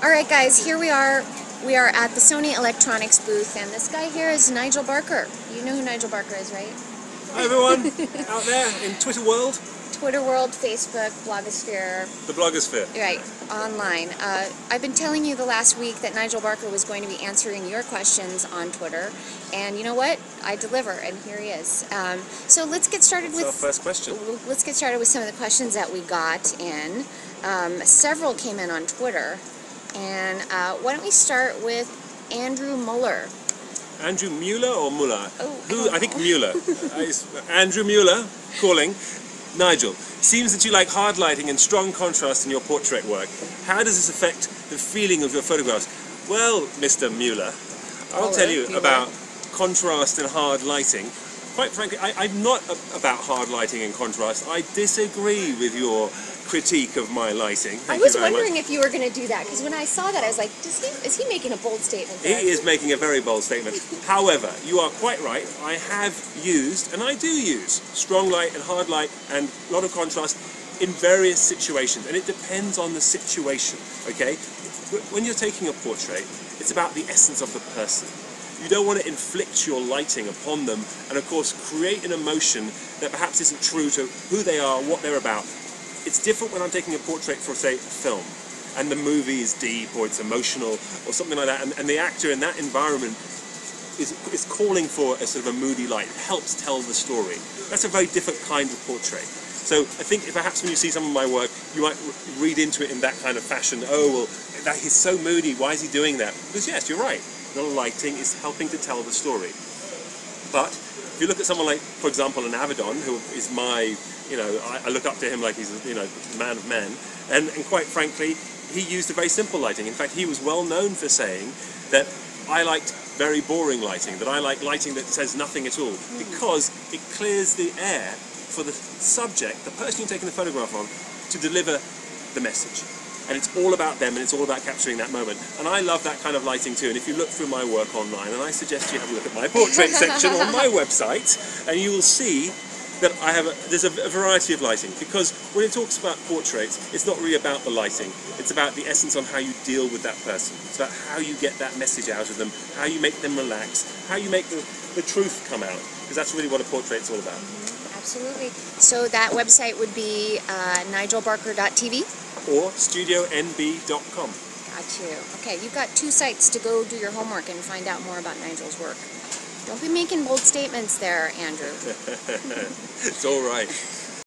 Alright guys, here we are. We are at the Sony Electronics booth, and this guy here is Nigel Barker. You know who Nigel Barker is, right? Hi everyone, out there in Twitter world. Twitter world, Facebook, blogosphere. The blogosphere. Right, online. I've been telling you the last week that Nigel Barker was going to be answering your questions on Twitter, and you know what? I deliver, and here he is. So let's get started with our first question. Let's get started with some of the questions that we got in. Several came in on Twitter, and why don't we start with Andrew Muller? Andrew Mueller or Muller? Oh, I think Mueller. Andrew Mueller calling. Nigel, seems that you like hard lighting and strong contrast in your portrait work. How does this affect the feeling of your photographs? Well, Mr. Mueller, I'll tell you about contrast and hard lighting. Quite frankly, I'm not about hard lighting and contrast. I disagree with your critique of my lighting. I was wondering if you were going to do that, because when I saw that, I was like, is he making a bold statement there? He is making a very bold statement. However, you are quite right. I have used, and I do use, strong light and hard light and a lot of contrast in various situations, and it depends on the situation, okay? When you're taking a portrait, it's about the essence of the person. You don't want to inflict your lighting upon them and, of course, create an emotion that perhaps isn't true to who they are, what they're about. It's different when I'm taking a portrait for, say, a film, and the movie is deep or it's emotional or something like that, and the actor in that environment is calling for a sort of a moody light. It helps tell the story. That's a very different kind of portrait. So I think perhaps when you see some of my work, you might read into it in that kind of fashion. Oh, well, he's so moody, why is he doing that? Because yes, you're right. The lighting is helping to tell the story. But if you look at someone like, for example, an Avedon, who is my, I look up to him like he's, the man of men, and quite frankly, he used a very simple lighting. In fact, he was well known for saying that I liked very boring lighting, that I like lighting that says nothing at all, because it clears the air for the subject, the person you're taking the photograph on, to deliver the message. And it's all about them, and it's all about capturing that moment. And I love that kind of lighting too. And if you look through my work online, and I suggest you have a look at my portrait section on my website, and you will see that there's a variety of lighting. Because when it talks about portraits, it's not really about the lighting. It's about the essence on how you deal with that person. It's about how you get that message out of them, how you make them relax, how you make the truth come out. Because that's really what a portrait's all about. Absolutely. So that website would be nigelbarker.tv? Or studionb.com. Got you. Okay, you've got two sites to go do your homework and find out more about Nigel's work. Don't be making bold statements there, Andrew. It's all right.